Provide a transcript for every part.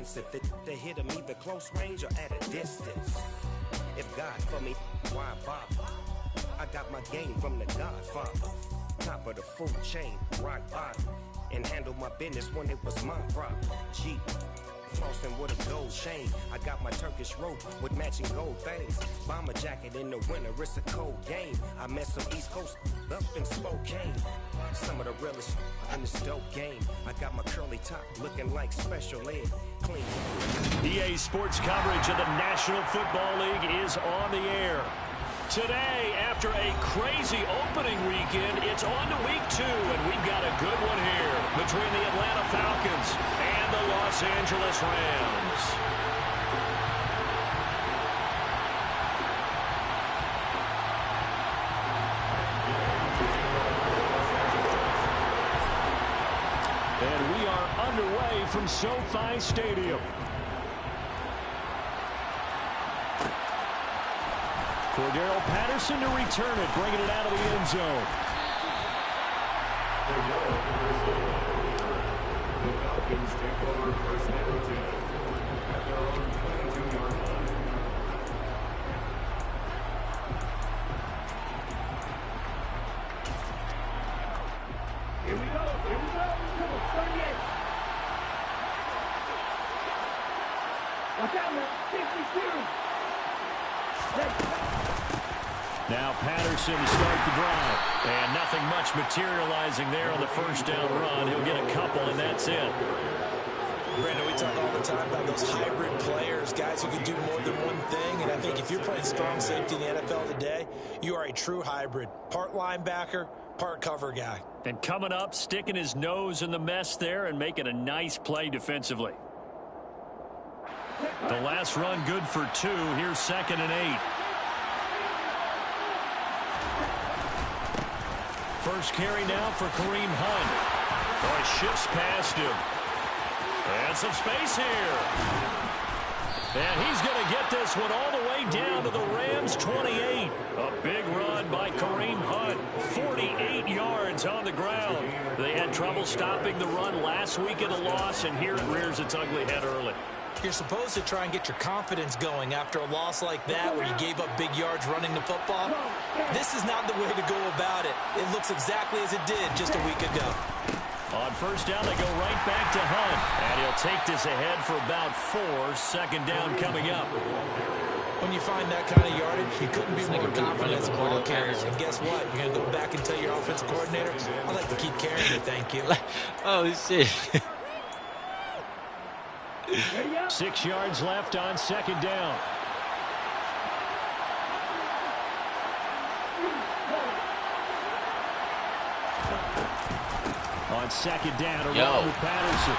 offensive. They hit him either close range or at a distance. If God for me, why bother? I got my game from the Godfather. Top of the food chain, rock bottom. And handle my business when it was my problem. Jeep, flossing with a gold chain. I got my Turkish rope with matching gold things. Bomber jacket in the winter, it's a cold game. I met some East Coast up in Spokane. Some of the realest in this dope game. I got my curly top looking like special ed. Clean. EA Sports coverage of the National Football League is on the air. Today, after a crazy opening weekend, it's on to week 2, and we've got a good one here between the Atlanta Falcons and the Los Angeles Rams. And we are underway from SoFi Stadium. Cordero Patterson to return it, bringing it out of the end zone. The Falcons take over first and 10 at their own 22-yard line. Here we go. 38. Watch out, man. 52. Now Patterson to start the drive. And nothing much materializing there on the first down run. He'll get a couple, and that's it. Brandon, we talk all the time about those hybrid players, guys who can do more than one thing. And I think if you're playing strong safety in the NFL today, you are a true hybrid. Part linebacker, part cover guy. And coming up, sticking his nose in the mess there and making a nice play defensively. The last run good for 2. Here's 2nd and 8. First carry now for Kareem Hunt. Oh, he shifts past him. And some space here. And he's going to get this one all the way down to the Rams' 28. A big run by Kareem Hunt. 48 yards on the ground. They had trouble stopping the run last week in the loss, and here it rears its ugly head early. You're supposed to try and get your confidence going after a loss like that where you gave up big yards running the football. This is not the way to go about it. It looks exactly as it did just a week ago. On first down, they go right back to Hunt. And he'll take this ahead for about 4. 2nd down coming up. When you find that kind of yardage, you couldn't be more confident as a ball carrier. And guess what? You're going to go back and tell your offensive coordinator, I'd like to keep carrying it, thank you. Oh, shit. 6 yards left on 2nd down. On 2nd down, a run with Patterson.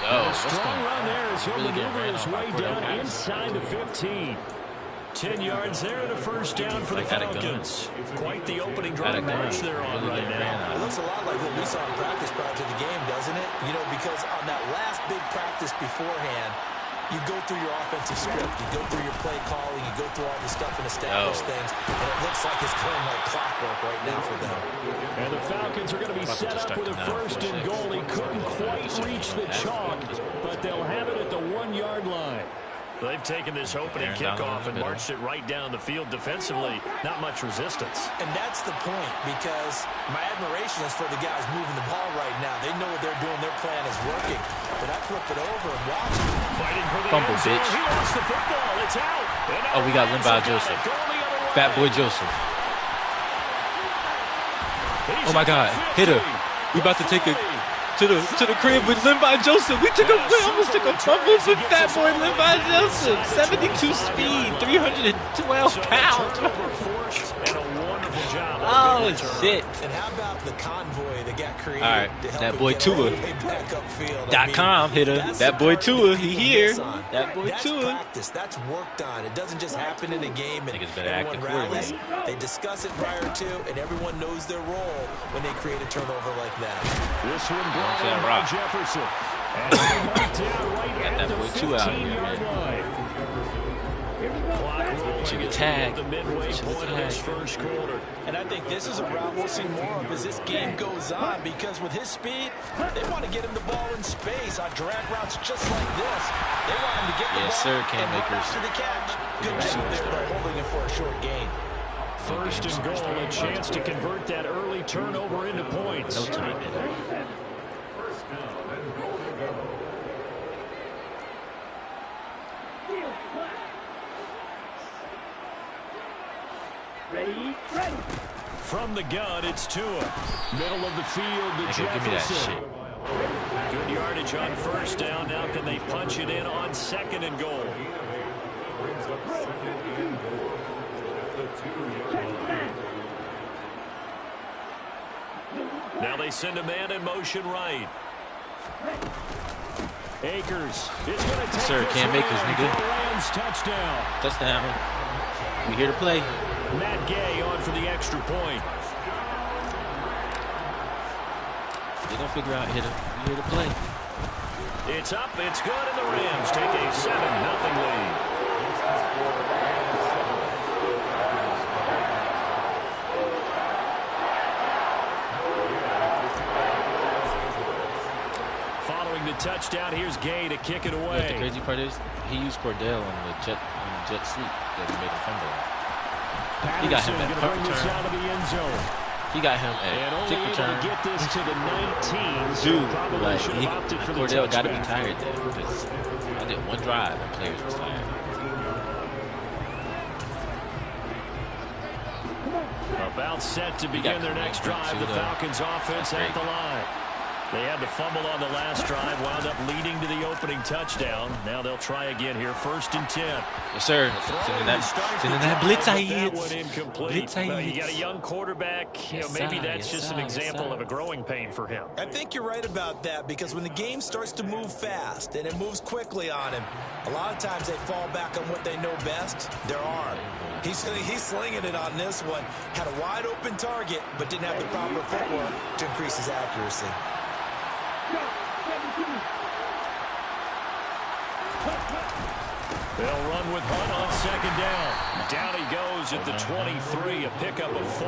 A strong run there as he'll maneuver his way down inside the 15. 10 yards there and a first down for the Falcons. Quite the opening drive march they're on right now. It looks a lot like what we saw in practice prior to the game, doesn't it? You know, because on that last big practice beforehand, you go through your offensive script, you go through your play calling, you go through all the stuff and establish things, and it looks like it's going like clockwork right now for them. And the Falcons are going to be set up with a 1st and goal. He couldn't quite reach the chalk, but they'll have it at the 1-yard line. They've taken this opening kickoff and marched it right down the field defensively. Not much resistance. And that's the point, because my admiration is for the guys moving the ball right now. They know what they're doing. Their plan is working. But I flip it over and watch it. Fighting for the Fumble, end zone. bitch. He lost the football. It's out. Oh, we got Limbaugh Joseph. Fat boy Joseph. Oh, my God. Hit her. We about to take it to the crib with Limbaugh Joseph. We almost took a fumble with Fat boy Limbaugh Joseph. 72 speed, 312 pounds. Oh, shit. And how about the convoy that got created? All right, to help that boy get Tua. back upfield. .com hitter. That boy Tua, he here. On. That boy that's Tua. Practice. That's worked on. It doesn't just happen in a game and Niggas better act everyone rallies. accordingly. They discuss it prior to, and everyone knows their role when they create a turnover like that. This one brought in by Jefferson. And he marked down right at the 15-yard line. Clock rolling Should get as tagged. the midway Should get point of this tagged. first quarter. And I think this is a route we'll see more of as this game goes on, because with his speed, they want to get him the ball in space on drag routes just like this. They want him to get the ball sir, Cam and run Akers. after the catch. Good job there by holding him for a short gain. First and goal, a chance to convert that early turnover into points. No time in it. First down and goal to go. From the gun, it's Tua. Middle of the field to Nigga, give me that Jefferson. shit. Good yardage on first down. Now can they punch it in on second and goal? Brings up second and goal at the 2-yard line. Now they send a man in motion right. Akers is going to take Sir, this Cam one Akers, in nigga. for a Rams touchdown. Touchdown. We here to play. Matt Gay on for the extra point. They don't figure out hit him. We here to play. It's up, it's good, and the Rams take a 7-0 lead. Following the touchdown, here's Gay to kick it You know what away. the crazy part is? He used Cordell on the jet sweep that he made a fumble on. He got him Patterson at gonna punt bring this return. out of the end zone. He got him And at only kick able return. to get this to the 19, so Dude, probably like, should have opted for the Cordell got to be touchback. tired there because I did one drive and players was tired. About set to got begin their next Kareem drive. The Hunt, too, Falcons offense That's at great. the line. They had the fumble on the last drive, wound up leading to the opening touchdown. Now they'll try again here, 1st and 10. Yes, sir. Sending that blitz That one aids. incomplete. Blitz Well, you aids. got a young quarterback. Yes, Maybe sir. that's Yes, just sir. an Yes, example sir. of a growing pain for him. I think you're right about that, because when the game starts to move fast and it moves quickly on him, a lot of times they fall back on what they know best, their arm. He's slinging it on this one. Had a wide open target, but didn't have the proper footwork to increase his accuracy. They'll run with Hunt on 2nd down. Down he goes at the 23, a pickup of 4.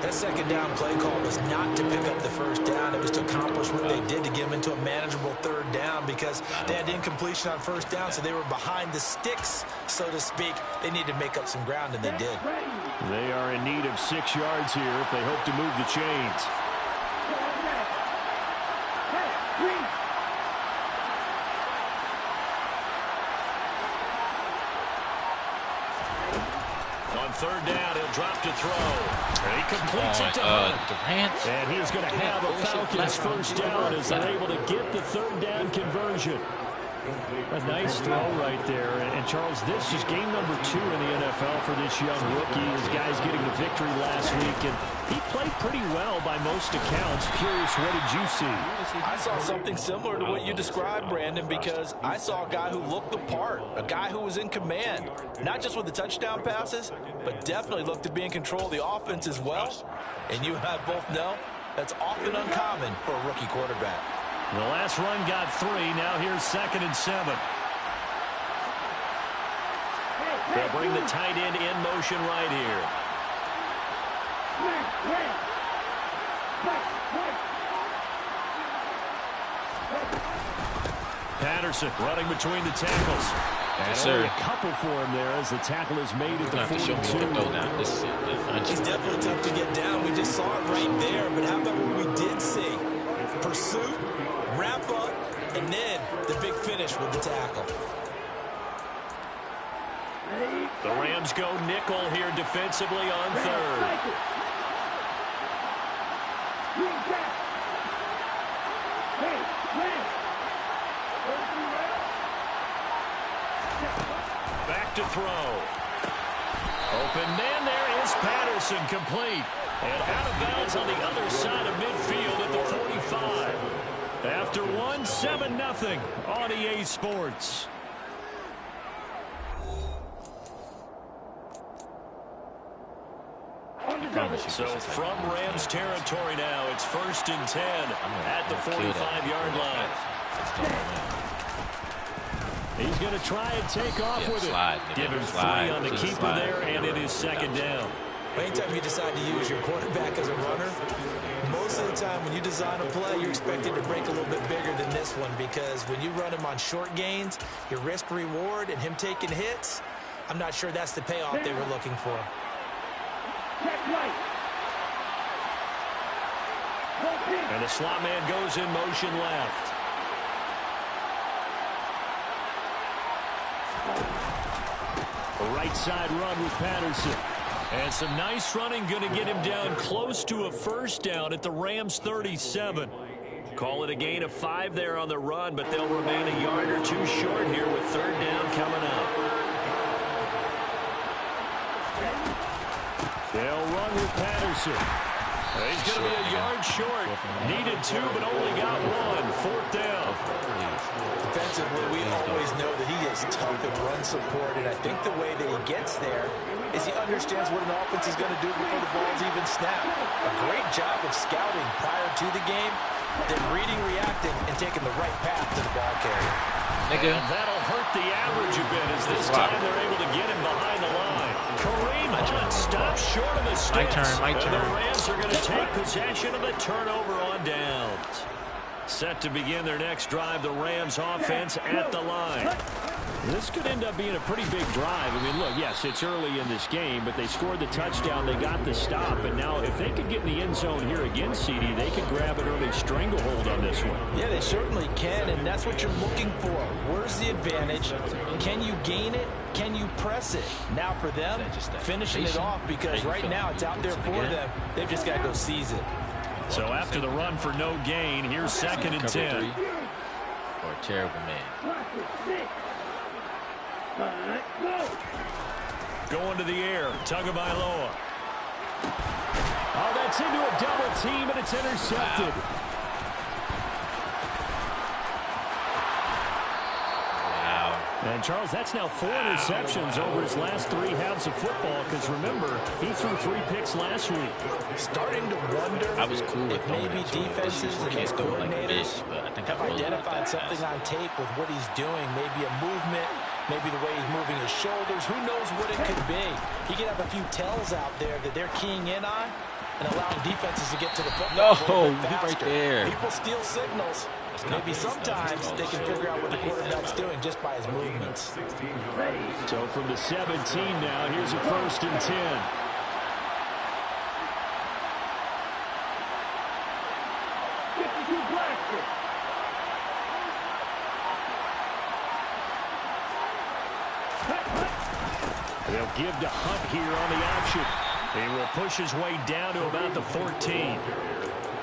That 2nd down play call was not to pick up the 1st down. It was to accomplish what they did to get him into a manageable 3rd down, because they had incompletion on 1st down, so they were behind the sticks, so to speak. They needed to make up some ground, and they did. They are in need of 6 yards here if they hope to move the chains. On 3rd down, he'll drop to throw. And he completes it to Hunt. Durant. And he's going to have a Falcons 1st down as they're able to get the 3rd down conversion. A nice throw right there. And Charles, this is game number 2 in the NFL for this young rookie. His guys getting the victory last week, and he played pretty well by most accounts. Curious, what did you see? I saw something similar to what you described, Brandon, because I saw a guy who looked the part, a guy who was in command, not just with the touchdown passes, but definitely looked to be in control of the offense as well. And you and I both know that's often uncommon for a rookie quarterback. The last run got 3. Now here's 2nd and 7. They'll bring the tight end in motion right here. Patterson running between the tackles. And Yes, only sir. a couple for him there as the tackle is made at You're the going to have to show me 42. what to go now. This is it. He's definitely tough to get down. We just saw it right there. But how about what we did see? Pursuit, wrap up, and then the big finish with the tackle. The Rams go nickel here defensively on 3rd. Back to throw. Open man, there is Patterson, complete. And out of bounds on the other side of midfield at the 45. After 1, 7-0 on EA Sports. So from Rams territory now, it's 1st and 10 at the 45-yard line. He's going to try and take off with slide, it. Give him 3 on the keeper there, and it is second down. Anytime you decide to use your quarterback as a runner, most of the time when you design a play, you're expected to break a little bit bigger than this one, because when you run him on short gains, your risk-reward and him taking hits, I'm not sure that's the payoff they were looking for. And the slot man goes in motion left. A right side run with Patterson. And some nice running, going to get him down close to a first down at the Rams 37. Call it a gain of 5 there on the run, but they'll remain a yard or 2 short here with third down coming up. They'll run with Patterson. He's going to be a yard short. Needed 2, but only got 1. Fourth down. Defensively, we always know that he is tough in run support, and I think the way that he gets there is he understands what an offense is going to do before the ball's even snapped. A great job of scouting prior to the game, then reading, reacting, and taking the right path to the ball carrier. And that'll hurt the average a bit as this time they're able to get him behind the line. Kareem Hunt stops short of the sticks. My turn. And the Rams are going to take possession of the turnover on downs. Set to begin their next drive, the Rams offense at the line. This could end up being a pretty big drive. I mean, look, yes, it's early in this game, but they scored the touchdown, they got the stop, and now if they could get in the end zone here again, CD, they could grab an early stranglehold on this one. Yeah, they certainly can, and that's what you're looking for. Where's the advantage? Can you gain it? Can you press it? Now for them, finishing it off, because right now it's out there for them. They've just got to go seize it. So after the run for no gain, here's second and 10. Or a terrible man. Going to the air, Tagovailoa. Oh, that's into a double team, and it's intercepted. And, Charles, that's now 4 interceptions over his last 3 halves of football, because, remember, he threw 3 picks last week. Starting to wonder if maybe defenses and his coordinators have identified something on tape with what he's doing, maybe a movement, maybe the way he's moving his shoulders. Who knows what it could be? He could have a few tells out there that they're keying in on and allowing defenses to get to the football. No, right there. People steal signals. Maybe sometimes they can figure out what the quarterback's doing just by his movements. So from the 17 now, here's a first and 10. They'll give to Hunt here on the option. He will push his way down to about the 14.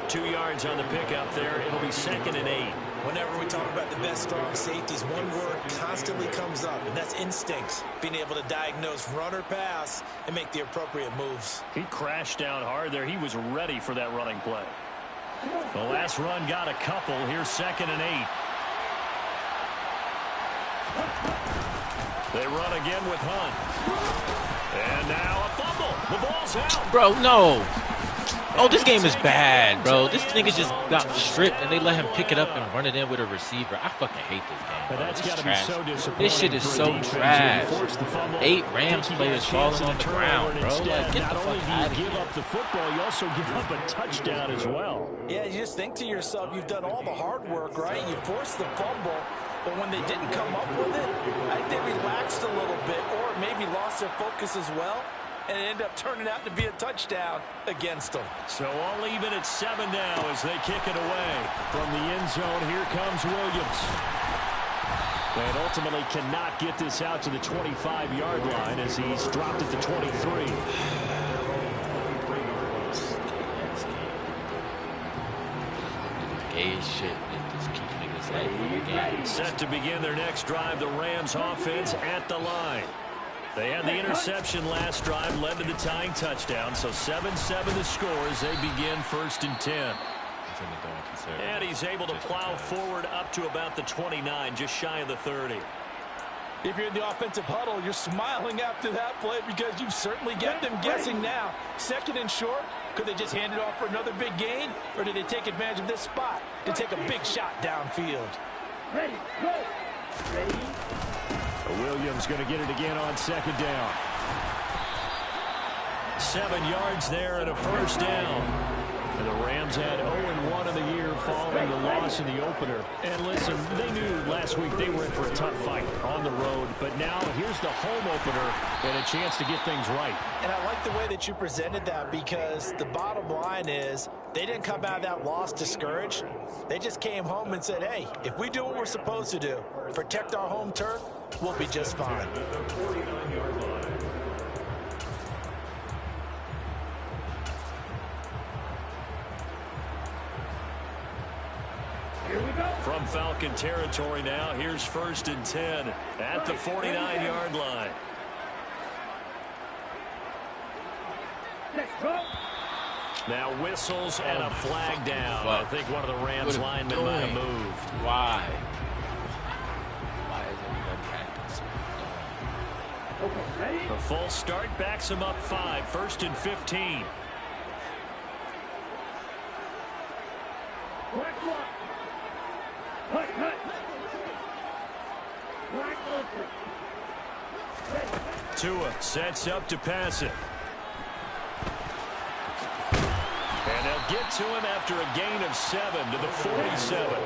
2 yards on the pickup there. It'll be second and 8. Whenever we talk about the best strong safeties, one word constantly comes up, and that's instincts. Being able to diagnose run or pass and make the appropriate moves. He crashed down hard there. He was ready for that running play. The last run got a couple. Here's second and 8. They run again with Hunt. And now a fumble. The ball's out. Bro, no. Oh, this game is bad, bro. This nigga just got stripped, and they let him pick it up and run it in with a receiver. I fucking hate this game, bro. That's This got is to be trash. so disappointing. This shit is so trash. 8 Rams players falling on the ground, bro. Like, get the fuck out of give here. up the football, you also give up a touchdown as well. Yeah, you just think to yourself, you've done all the hard work, right? You forced the fumble, but when they didn't come up with it, I think they relaxed a little bit or maybe lost their focus as well. And it ended up turning out to be a touchdown against them. So all even at 7 now as they kick it away. From the end zone, here comes Williams. And ultimately cannot get this out to the 25-yard line as he's dropped at the 23. Gay as shit. It just keeps niggas like, Set to begin their next drive, the Rams offense at the line. They had the interception last drive, led to the tying touchdown, so 7-7 the score as they begin first and 10. And he's able to plow forward up to about the 29, just shy of the 30. If you're in the offensive huddle, you're smiling after that play because you've certainly got them guessing now. Second and short, could they just hand it off for another big gain, or did they take advantage of this spot to take a big shot downfield? Ready, go. Williams going to get it again on second down. 7 yards there and a first down. And the Rams had 0-1 of the year following the loss in the opener. And listen, they knew last week they were in for a tough fight on the road. But now here's the home opener and a chance to get things right. And I like the way that you presented that, because the bottom line is they didn't come out of that loss discouraged. They just came home and said, hey, if we do what we're supposed to do, protect our home turf, we'll be just fine. From Falcon territory now, here's 1st and 10 at the 49-yard line. Now whistles and a flag down. Wow. I think one of the Rams linemen might have moved. Why? The full start backs him up 5, 1st and 15. Tua sets up to pass it. And they'll get to him after a gain of 7 to the 47.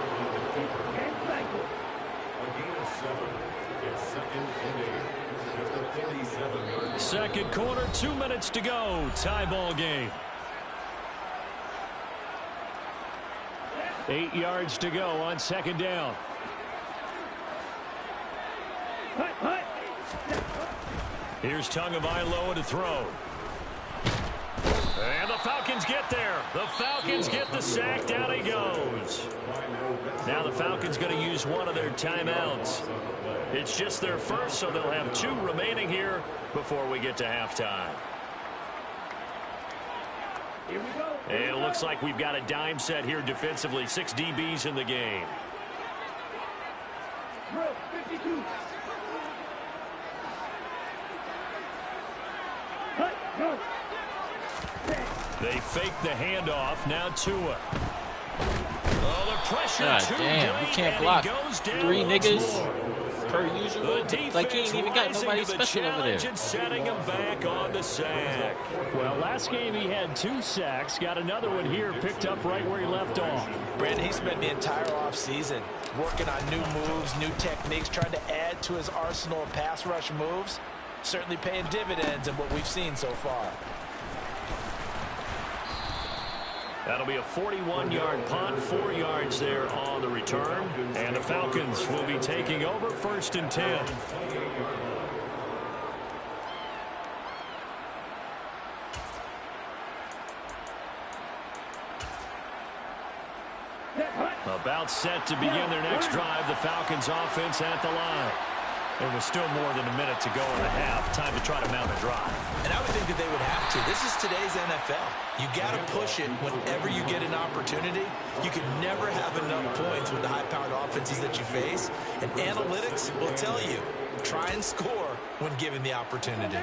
Second quarter, 2 minutes to go. Tie ball game. 8 yards to go on second down. Here's Tagovailoa to throw. And the Falcons get there. The Falcons get the sack. Down he goes. Now the Falcons going to use one of their timeouts. It's just their first, so they'll have 2 remaining here before we get to halftime. And it looks like we've got a dime set here defensively. 6 DBs in the game. They fake the handoff. Now Tua. Oh, the pressure. God too damn, great, we can't and block he goes down 3 once niggas more. per usual. Like, he ain't even got nobody special over there. And setting him back on the sack. Well, last game he had 2 sacks. Got another one here, picked up right where he left off. Brandon, he spent the entire offseason working on new moves, new techniques, trying to add to his arsenal of pass rush moves. Certainly paying dividends in what we've seen so far. That'll be a 41-yard punt, 4 yards there on the return. And the Falcons will be taking over 1st and 10. About set to begin their next drive. The Falcons offense at the line. And with still more than a minute to go in the half, time to try to mount a drive. And I would think that they would have to. This is today's NFL. You got to push it whenever you get an opportunity. You can never have enough points with the high-powered offenses that you face. And analytics will tell you, try and score when given the opportunity.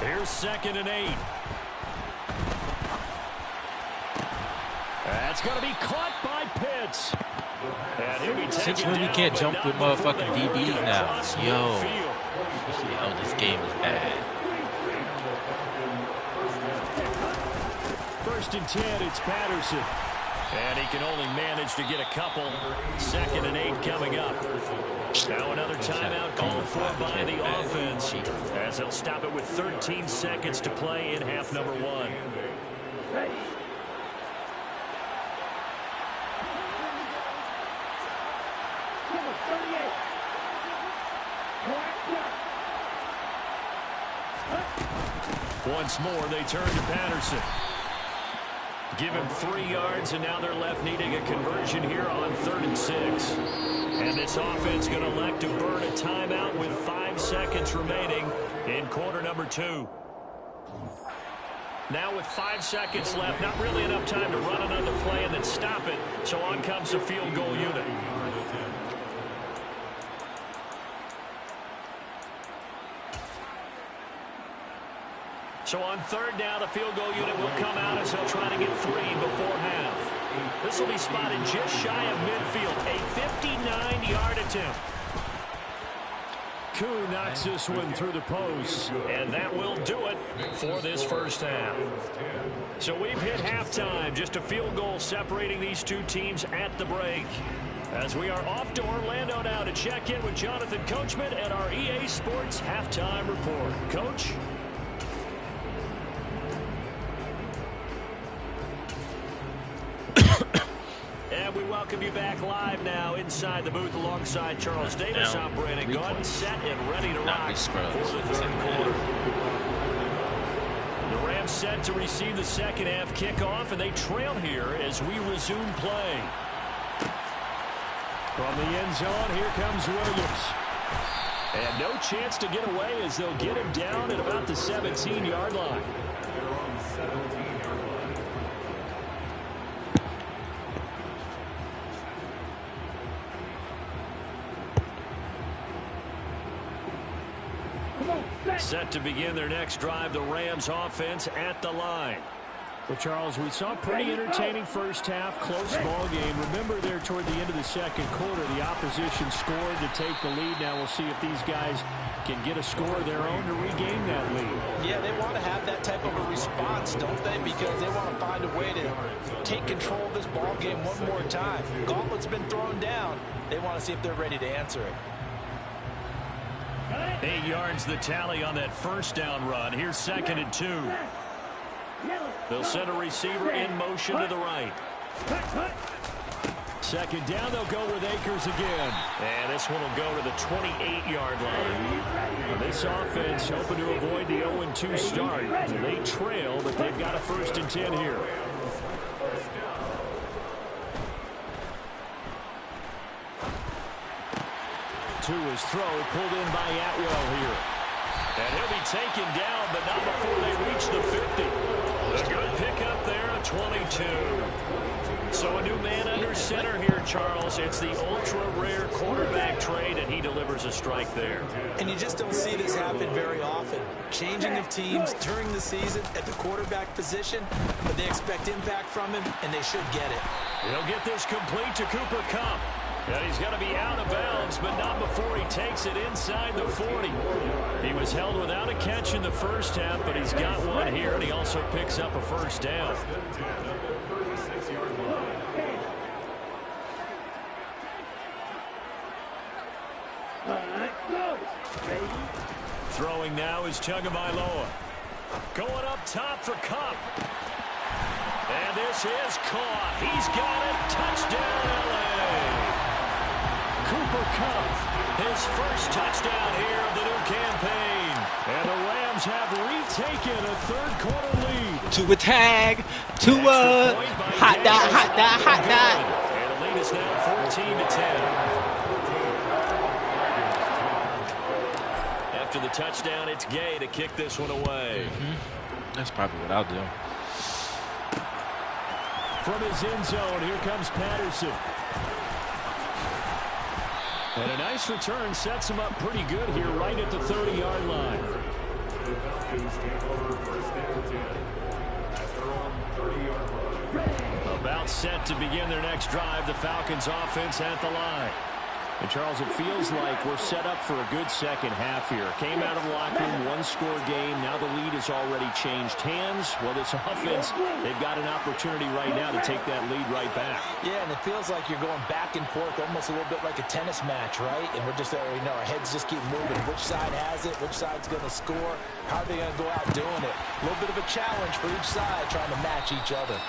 Here's 2nd and 8. That's going to be caught by Pitts. And he'll be taken Since when you down, can't but jump not with before motherfucking they work DBs it now? across Yo. midfield. Oh, this game is bad. 1st and 10, it's Patterson. And he can only manage to get a couple. 2nd and 8 coming up. Now another timeout called for by the offense, as they'll stop it with 13 seconds to play in half number 1. Once more, they turn to Patterson. Give him 3 yards, and now they're left needing a conversion here on 3rd and 6. And this offense going to elect to burn a timeout with 5 seconds remaining in quarter number 2. Now with 5 seconds left, not really enough time to run another play and then stop it. So on comes the field goal unit. So on third down, the field goal unit will come out as they'll try to get 3 before half. This will be spotted just shy of midfield, a 59-yard attempt. Koo knocks this one through the post, and that will do it for this first half. So we've hit halftime, just a field goal separating these two teams at the break. As we are off to Orlando now to check in with Jonathan Coachman and our EA Sports Halftime Report. Coach? And we welcome you back live now inside the booth alongside Charles Davis. I'm Brandon Gaudin, set and ready to rock for the third quarter. The Rams set to receive the second half kickoff, and they trail here as we resume play. From the end zone, here comes Williams. And no chance to get away as they'll get him down at about the 17-yard line. Set to begin their next drive, the Rams offense at the line. Well, Charles, we saw a pretty entertaining first half, close ball game. Remember there toward the end of the second quarter, the opposition scored to take the lead. Now we'll see if these guys can get a score of their own to regain that lead. Yeah, they want to have that type of a response, don't they? Because they want to find a way to take control of this ball game one more time. Gauntlet's been thrown down. They want to see if they're ready to answer it. 8 yards the tally on that first down run. Here's 2nd and 2. They'll send a receiver in motion to the right. 2nd down, they'll go with Akers again. And this one will go to the 28-yard line. This offense hoping to avoid the 0-2 start. They trail, but they've got a 1st and 10 here. To his throw, pulled in by Atwell here. And he'll be taken down, but not before they reach the 50. A good pickup there, a 22. So a new man under center here, Charles. It's the ultra-rare quarterback trade, and he delivers a strike there. And you just don't see this happen very often. Changing of teams during the season at the quarterback position, but they expect impact from him, and they should get it. He'll get this complete to Cooper Kupp. And he's got to be out of bounds, but not before he takes it inside the 40. He was held without a catch in the first half, but he's got one here, and he also picks up a 1st down. Throwing now is Tagovailoa. Going up top for Kupp. And this is caught. He's got it. Touchdown, L.A. Cooper Kupp, his first touchdown here of the new campaign. And the Rams have retaken a third-quarter lead. To a tag, to a hot dot. And the lead is now 14-10. After the touchdown, it's Gay to kick this one away. That's probably what I'll do. From his end zone, here comes Patterson. And a nice return sets him up pretty good here right at the 30-yard line. About set to begin their next drive, the Falcons offense at the line. And Charles, it feels like we're set up for a good second half here. Came out of the locker room, one-score game. Now the lead has already changed hands. Well, this offense, they've got an opportunity right now to take that lead right back. Yeah, and it feels like you're going back and forth almost a little bit like a tennis match, right? And we're just, our heads just keep moving. Which side has it? Which side's going to score? How are they going to go out doing it? A little bit of a challenge for each side trying to match each other.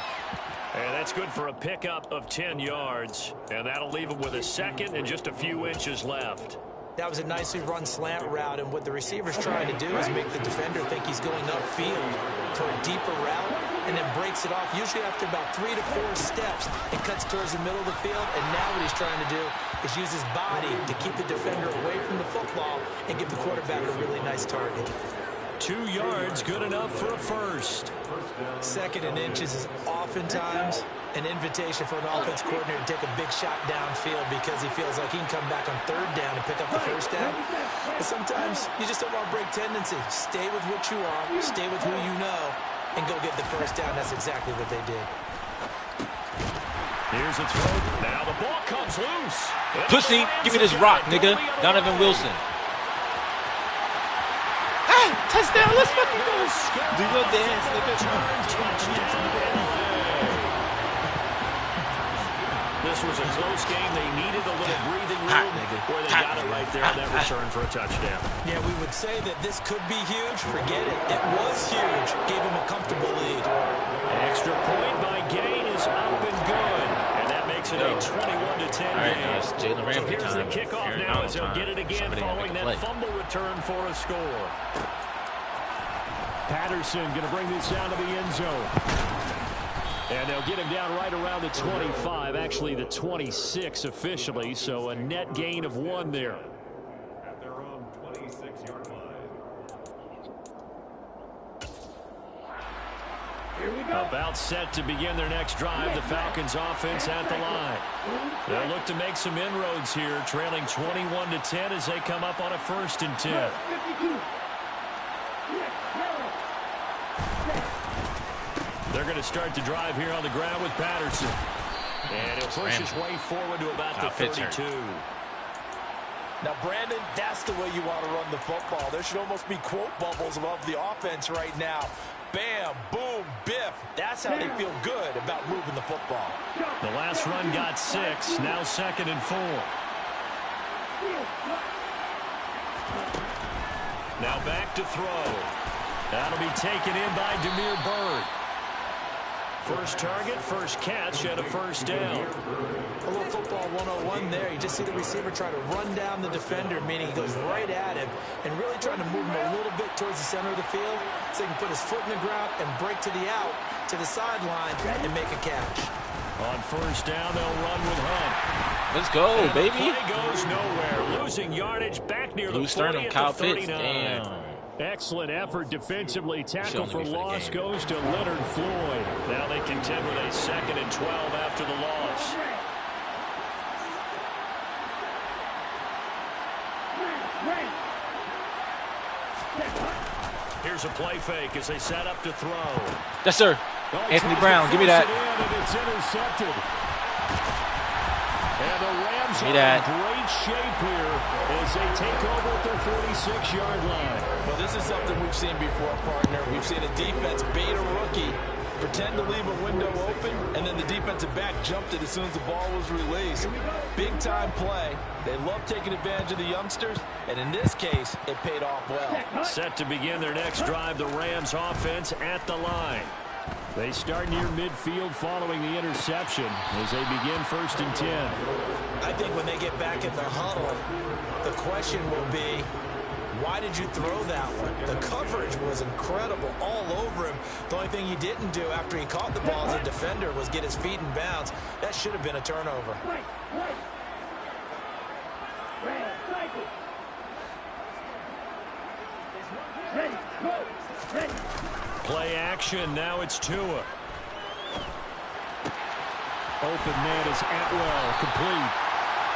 And that's good for a pickup of 10 yards. And that'll leave him with a 2nd and just a few inches left. That was a nicely run slant route, and what the receiver's trying to do is make the defender think he's going upfield for a deeper route, and then breaks it off, usually after about 3 to 4 steps. It cuts towards the middle of the field, and now what he's trying to do is use his body to keep the defender away from the football and give the quarterback a really nice target. 2 2 yards, good enough for a first. 2nd and inches is oftentimes an invitation for an offense coordinator to take a big shot downfield because he feels like he can come back on 3rd down and pick up the 1st down. But sometimes you just don't want to break tendency. Stay with what you are, stay with who you know, and go get the 1st down. That's exactly what they did. Here's a throw. Now the ball comes loose. Pussy, give me this rock, nigga. Donovan Wilson. Ah, touchdown, let's fucking go. Do your dance, nigga. This was a close game. They needed a little breathing room where they got it right there on that return for a touchdown. Yeah, we would say that this could be huge. Forget it. It was huge. Gave him a comfortable lead. Extra point by Gain is up and good. And that makes it a 21-10 game. Right, Jalen Ramsey here's time. the kickoff Aaron now Donald as they'll time. get it again following that fumble return for a score. Patterson going to bring this down to the end zone. And they'll get him down right around the 25, actually the 26 officially, so a net gain of 1 there. At their own 26-yard line. Here we go. About set to begin their next drive, the Falcons offense at the line. They'll look to make some inroads here, trailing 21-10 as they come up on a 1st and 10. They're going to start the drive here on the ground with Patterson. And he'll push his way forward to about the 32. Now, Brandon, that's the way you want to run the football. There should almost be quote bubbles above the offense right now. Bam, boom, biff. That's how they feel good about moving the football. The last run got 6, now 2nd and 4. Now back to throw. That'll be taken in by Damiere Byrd. First target, first catch, and a 1st down. A little football 101 there. You just see the receiver try to run down the defender, meaning he goes right at him and really trying to move him a little bit towards the center of the field so he can put his foot in the ground and break to the out, to the sideline, and make a catch. On 1st down, they'll run with Hunt. Let's go, And baby. The play goes nowhere. Losing yardage back near the 40 at Kyle the 39. Pitts. Damn. Excellent effort defensively. Tackle for loss goes to Leonard Floyd. Now they contend with a 2nd and 12 after the loss. Here's a play fake as they set up to throw. Yes, sir. Anthony Brown, give me that. And it's intercepted. And the Rams are in great shape here as they take over at their 46-yard line. Well, this is something we've seen before, partner. We've seen a defense bait a rookie, pretend to leave a window open, and then the defensive back jumped it as soon as the ball was released. Big-time play. They love taking advantage of the youngsters, and in this case, it paid off well. Set to begin their next drive, the Rams offense at the line. They start near midfield following the interception as they begin 1st and 10. I think when they get back in the huddle, the question will be, why did you throw that one? The coverage was incredible all over him. The only thing he didn't do after he caught the ball as a defender was get his feet in bounds. That should have been a turnover. Play action, now it's Tua. Open man is Atwell, complete.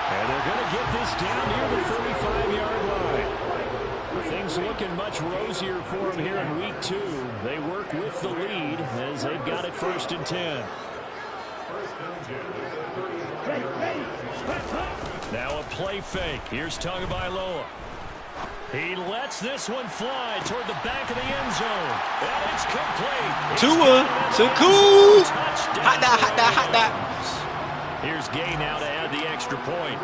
And they're going to get this down near the 35-yard line. Things looking much rosier for them here in week 2. They work with the lead as they've got it 1st and 10. Now a play fake. Here's Tagovailoa. He lets this one fly toward the back of the end zone. And it's complete. Tua, Shakur. Hot that, hot that, hot that. Here's Gay now to add the extra point.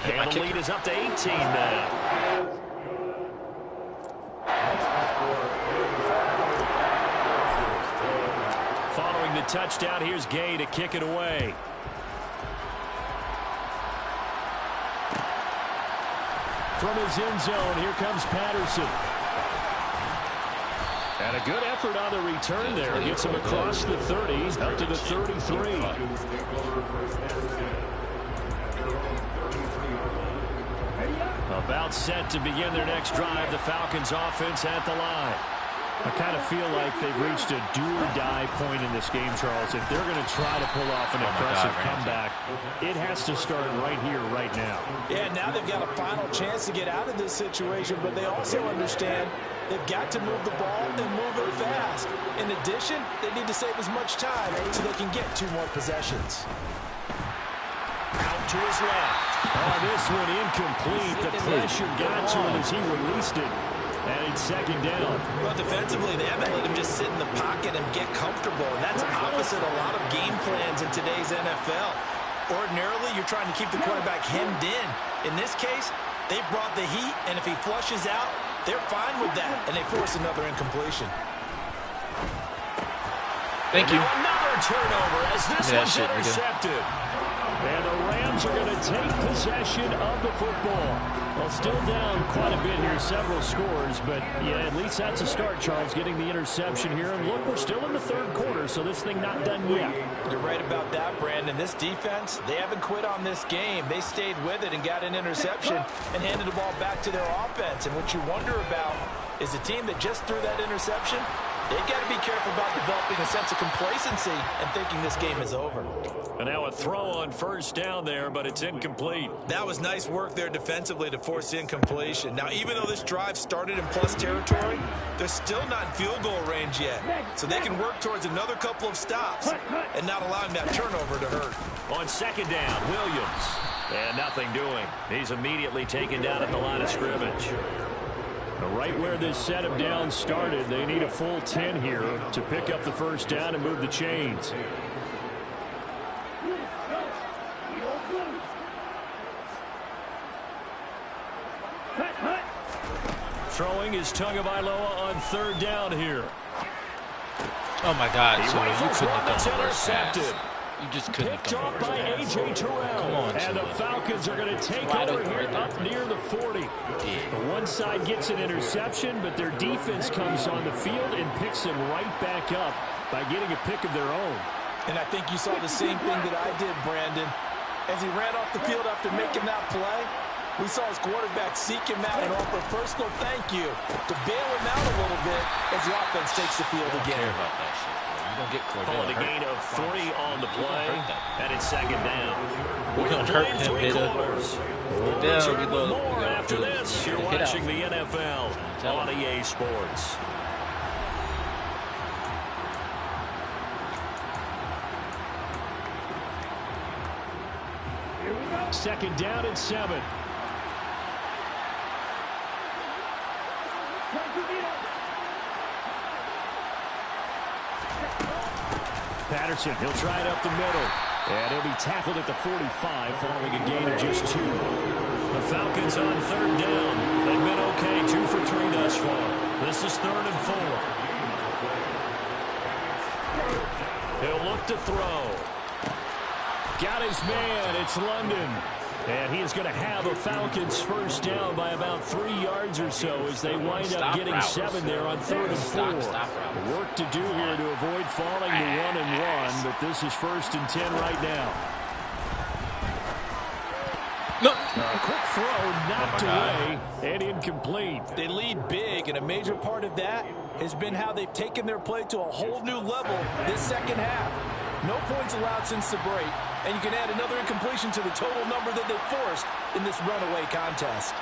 And the lead is up to 18 now. Following the touchdown, here's Gay to kick it away. From his end zone, here comes Patterson. And a good effort on the return there. Gets him across the 30, up to the 33. A About set to begin their next drive. The Falcons offense at the line. I kind of feel like they've reached a do-or-die point in this game, Charles. If they're going to try to pull off an impressive comeback, it has to start right here, right now. Yeah, now they've got a final chance to get out of this situation, but they also understand they've got to move the ball and move it fast. In addition, they need to save as much time so they can get 2 more possessions. Out to his left. Oh, this one incomplete. The pressure got to him as he released it. And it's second down. Well, defensively, they haven't let him just sit in the pocket and get comfortable. And that's opposite a lot of game plans in today's NFL. Ordinarily, you're trying to keep the quarterback hemmed in. In this case, they brought the heat, and if he flushes out, they're fine with that. And they force another incompletion. Thank you. Now another turnover as this one's intercepted. And the Rams are going to take possession of the football. Well, still down quite a bit here, several scores, but yeah, at least that's a start, Charles, getting the interception here. And look, we're still in the third quarter, so this thing not done yet. You're right about that, Brandon. This defense, they haven't quit on this game. They stayed with it and got an interception and handed the ball back to their offense. And what you wonder about is a team that just threw that interception, they've got to be careful about developing a sense of complacency and thinking this game is over. And now a throw on first down there, but it's incomplete. That was nice work there defensively to force incompletion. Now, even though this drive started in plus territory, they're still not in field goal range yet. So they can work towards another couple of stops and not allowing that turnover to hurt. On second down, Williams. And nothing doing. He's immediately taken down at the line of scrimmage. Right where this set of downs started, they need a full 10 here to pick up the first down and move the chains. Throwing is Tagovailoa on third down here. Oh my God! So you rifles couldn't one have that's done worse pass. intercepted. You just couldn't have Picked done off worse by pass. A.J. Terrell. Come on, and the Tua. Falcons are going to take Wide over open here right there. up near the 40. Yeah. The one side gets an interception, but their defense comes on the field and picks them right back up by getting a pick of their own. And I think you saw the same thing that I did, Brandon. As he ran off the field after making that play, we saw his quarterback seek him out and offer a personal thank you to bail him out a little bit as the offense takes the field I don't again. care about that shit. You don't get Cordell Calling a hurt. gain of 3 on the play, and it's second down. We're going to hurt him, Hitter. Slow down, Return reload. more after this. You're Hit out. watching the NFL on EA Sports. Second down and 7. Patterson, he'll try it up the middle. And he'll be tackled at the 45 following a gain of just 2. The Falcons on third down. They've been okay, 2 for 3 thus far. This is 3rd and 4. He'll look to throw. Got his man. It's London. And he is going to have a Falcons first down by about 3 yards or so as they wind up getting 7 there on 3rd and 4. Work to do here to avoid falling to 1-1, but this is 1st and 10 right now. No. A quick throw knocked away and incomplete. They lead big, and a major part of that has been how they've taken their play to a whole new level this second half. No points allowed since the break, and you can add another incompletion to the total number that they forced in this runaway contest.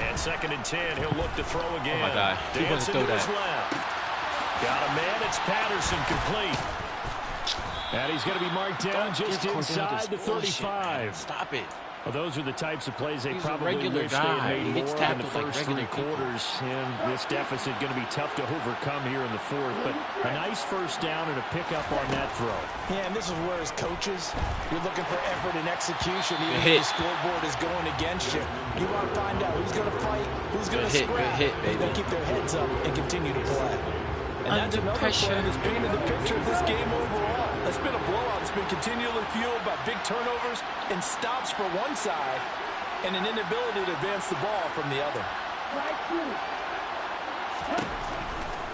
And 2nd and 10, he'll look to throw again. Oh my God, he wants to throw Dancing to his that. left. Got a man, it's Patterson, complete. And he's going to be marked down just inside the 35. Stop it. Well, those are the types of plays they He's a probably regular wish they guy. had He made gets more in the tackled like first 3 regular people. quarters. And this deficit going to be tough to overcome here in the 4th. But a nice first down and a pickup on that throw. Yeah, and this is where as coaches, you're looking for effort and execution, even Hit. if the scoreboard is going against you. You want to find out who's going to fight, who's going to scrap, hit, who's going to keep their heads up and continue to play. And that's Under another pressure. play that's painted the picture of this game overall. It's been a blowout. It's been continually fueled by big turnovers and stops for one side and an inability to advance the ball from the other.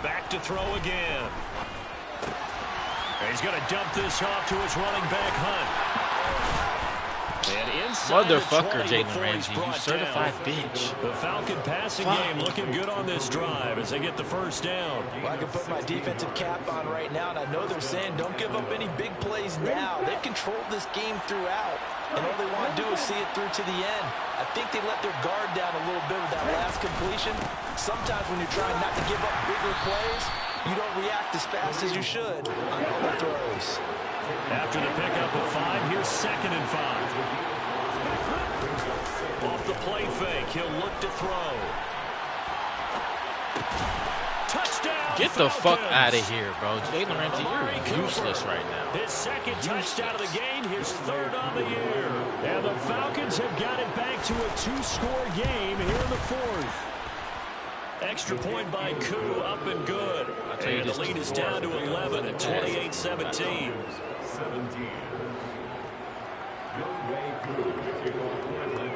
Back to throw again. And he's going to dump this off to his running back, Hunt. Motherfucker, Jalen Ramsey, you certified bitch. The Falcon passing game looking good on this drive as they get the first down. Well, I can put my defensive cap on right now, and I know they're saying don't give up any big plays now. They've controlled this game throughout, and all they want to do is see it through to the end. I think they let their guard down a little bit with that last completion. Sometimes when you're trying not to give up bigger plays, you don't react as fast as you should on all the throws. After the pickup of 5, here's 2nd and 5. Off the play fake, he'll look to throw. Touchdown! Get the fuck out of here, bro. Jalen Ramsey, you're useless right now. His second touchdown of the game, his 3rd on the year. And the Falcons have got it back to a 2-score game here in the 4th. Extra point by Koo, up and good. And the lead is down to 11 at 28-17.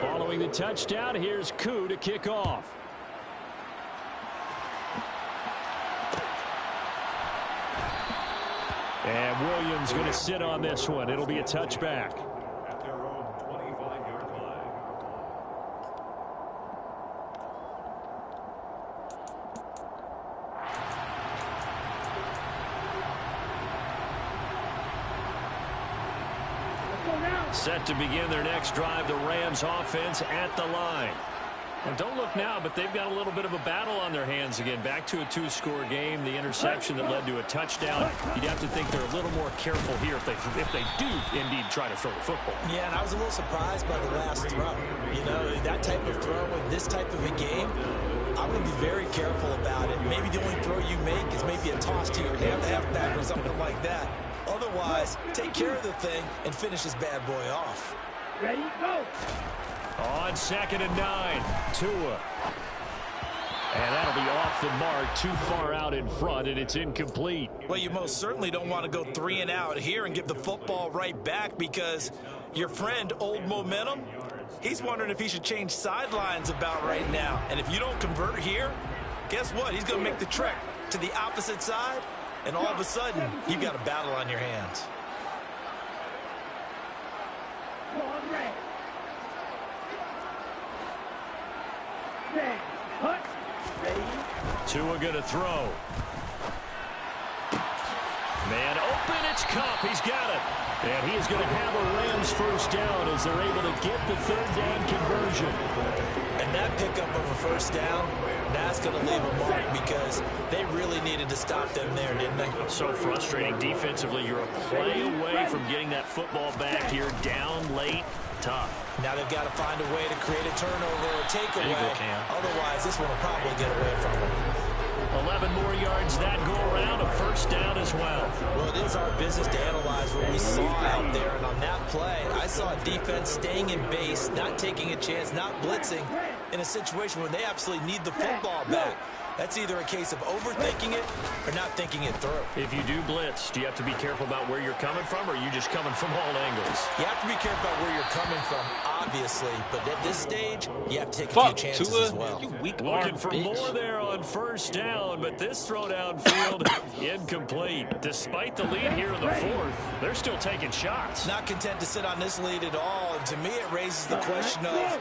Following the touchdown, here's Koo to kick off. And Williams going to sit on this one. It'll be a touchback. At their own 25-yard line. Set to begin their next drive, the Rams offense at the line. And don't look now, but they've got a little bit of a battle on their hands again. Back to a 2-score game. The interception that led to a touchdown. You'd have to think they're a little more careful here if they do indeed try to throw the football. Yeah, and I was a little surprised by the last throw. You know, that type of throw in this type of a game, I'm going to be very careful about it. Maybe the only throw you make is maybe a toss to your halfback or something like that. Otherwise, take care of the thing and finish this bad boy off. Ready, go! On 2nd and 9, Tua. And that'll be off the mark, too far out in front, and it's incomplete. Well, you most certainly don't want to go 3 and out here and give the football right back because your friend, Old Momentum, he's wondering if he should change sidelines about right now. And if you don't convert here, guess what? He's going to make the trek to the opposite side, and all of a sudden, you've got a battle on your hands. Tua going to throw. Man open, it's Kupp. He's got it. And he is going to have a Rams first down as they're able to get the 3rd down conversion. And that pickup of a first down, that's going to leave a mark because they really needed to stop them there, didn't they? So frustrating defensively. You're a play away from getting that football back here, down late. Tough. Now they've got to find a way to create a turnover or takeaway. Otherwise, this one will probably get away from them. 11 more yards that go around, a first down as well. Well, it is our business to analyze what we saw out there. And on that play, I saw a defense staying in base, not taking a chance, not blitzing in a situation where they absolutely need the football back. That's either a case of overthinking it or not thinking it through. If you do blitz, do you have to be careful about where you're coming from, or are you just coming from all angles? You have to be careful about where you're coming from, obviously. But at this stage, you have to take a few chances as well. You weak Looking for more there on first down, but this throw downfield incomplete. Despite the lead here in the 4th, they're still taking shots. Not content to sit on this lead at all. And to me, it raises the question of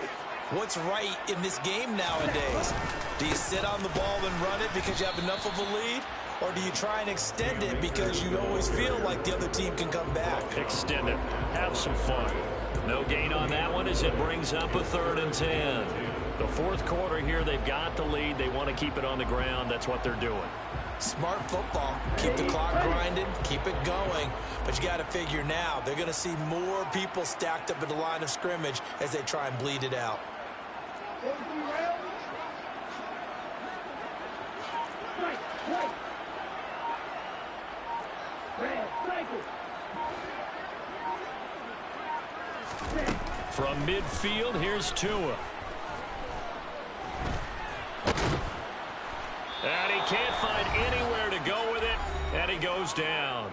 what's right in this game nowadays. Do you sit on the ball and run it because you have enough of a lead? Or do you try and extend it because you always feel like the other team can come back? Extend it. Have some fun. No gain on that one as it brings up a 3rd and 10. The 4th quarter here, they've got the lead. They want to keep it on the ground. That's what they're doing. Smart football. Keep the clock grinding. Keep it going. But you got to figure now, they're going to see more people stacked up at the line of scrimmage as they try and bleed it out. From midfield, here's Tua. And he can't find anywhere to go with it, and he goes down.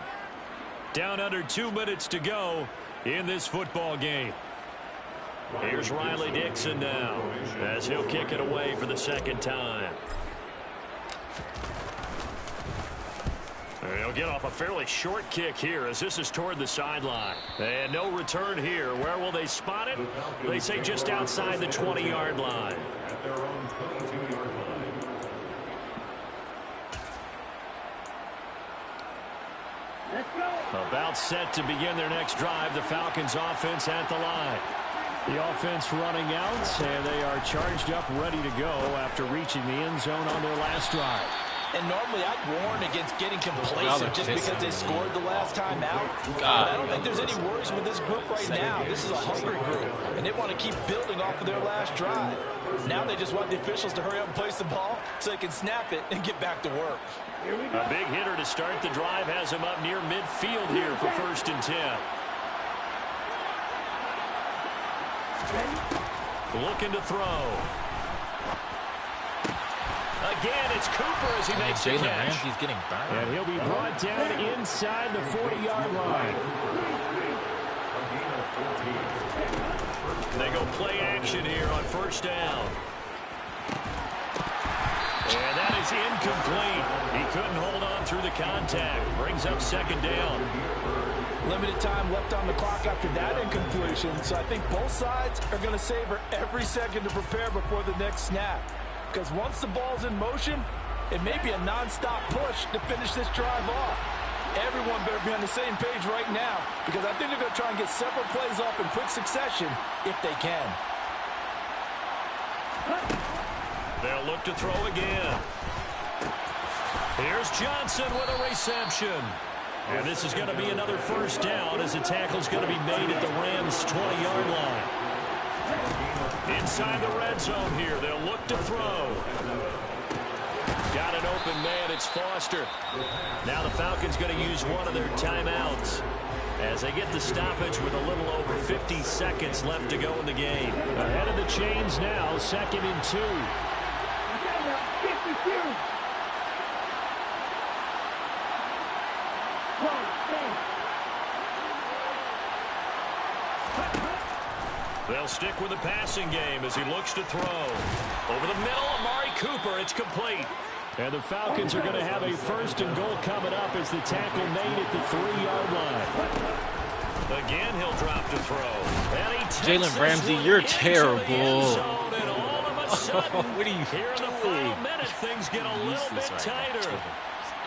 Down under 2 minutes to go in this football game. Here's Riley Dixon now as he'll kick it away for the 2nd time. He'll get off a fairly short kick here as this is toward the sideline. And no return here. Where will they spot it? They say just outside the 20-yard line. At their own 22-yard line. About set to begin their next drive. The Falcons offense at the line. The offense running out, and they are charged up, ready to go after reaching the end zone on their last drive. And normally I'd warn against getting complacent just because they scored the last time out. But I don't think there's any worries with this group right now. This is a hungry group, and they want to keep building off of their last drive. Now they just want the officials to hurry up and place the ball so they can snap it and get back to work. A big hitter to start the drive has him up near midfield here for 1st and 10. Looking to throw. Again, it's Cooper as he makes the catch. Jalen Ramsey's getting burned. And he'll be brought down inside the 40-yard line. They go play action here on 1st down. And that is incomplete. He couldn't hold on through the contact. Brings up 2nd down. Limited time left on the clock after that incompletion, so I think both sides are going to savor every second to prepare before the next snap. Because once the ball's in motion, it may be a non-stop push to finish this drive off. Everyone better be on the same page right now, because I think they're going to try and get several plays off in quick succession if they can. They'll look to throw again. Here's Johnson with a reception. And this is going to be another 1st down as the tackle's going to be made at the Rams' 20-yard line. Inside the red zone here, they'll look to throw. Got an open man, it's Foster. Now the Falcons going to use one of their timeouts as they get the stoppage with a little over 50 seconds left to go in the game. Ahead of the chains now, 2nd and 2. They'll stick with the passing game as he looks to throw. Over the middle, Amari Cooper, it's complete. And the Falcons are going to have a 1st and goal coming up as the tackle made at the 3-yard line. Again, he'll drop to throw. Jalen Ramsey, you're terrible. What are you here in the final minute, things get a little bit tighter.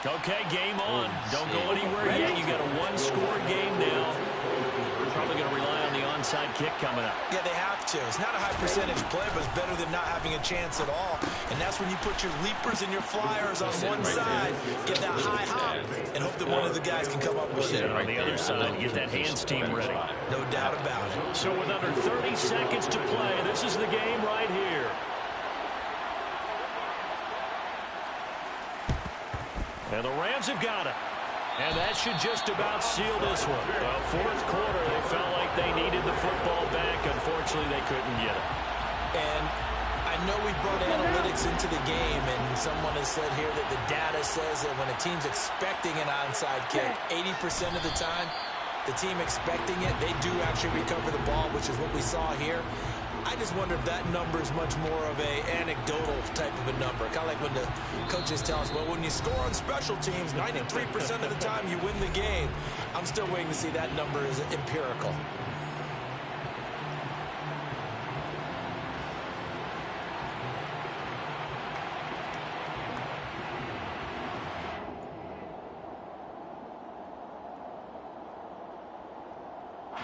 Okay, game on. Don't go anywhere yet. You got a 1-score game now. We're probably going to rely on the onside kick coming up. Yeah, they have to. It's not a high percentage play, but it's better than not having a chance at all. And that's when you put your leapers and your flyers on one side, get that high hop, and hope that one of the guys can come up with it. On the other side, get that hands team ready. No doubt about it. So with under 30 seconds to play, this is the game right here. And the Rams have got it. And that should just about seal this one. 4th quarter, they felt like they needed the football back. Unfortunately, they couldn't get it. And I know we brought analytics into the game, and someone has said here that the data says that when a team's expecting an onside kick, 80% of the time, the team expecting it, they do actually recover the ball, which is what we saw here. I just wonder if that number is much more of a anecdotal type of a number. Kind of like when the coaches tell us, well, when you score on special teams, 93% of the time you win the game. I'm still waiting to see that number is empirical.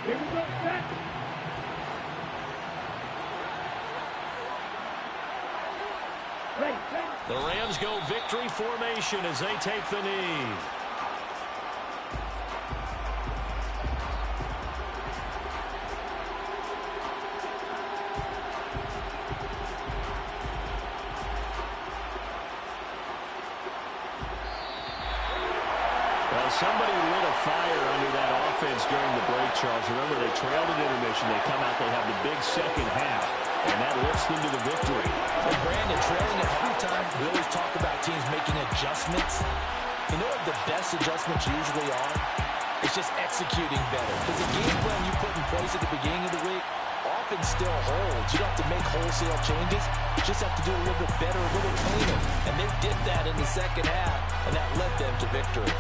Here we go, set. The Rams go victory formation as they take the knee. Well, somebody lit a fire under that offense during the break, Charles. Remember, they trailed at intermission. They come out, they have the big second half, and that lifts them to the victory. And Brandon, trailing at halftime, we always talk about teams making adjustments. You know what the best adjustments usually are? It's just executing better. Because the game plan you put in place at the beginning of the week, offense still holds. You don't have to make wholesale changes. You just have to do it a little bit better, a little cleaner. And they did that in the second half, and that led them to victory.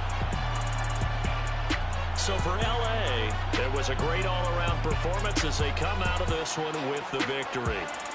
So for LA, it was a great all-around performance as they come out of this one with the victory.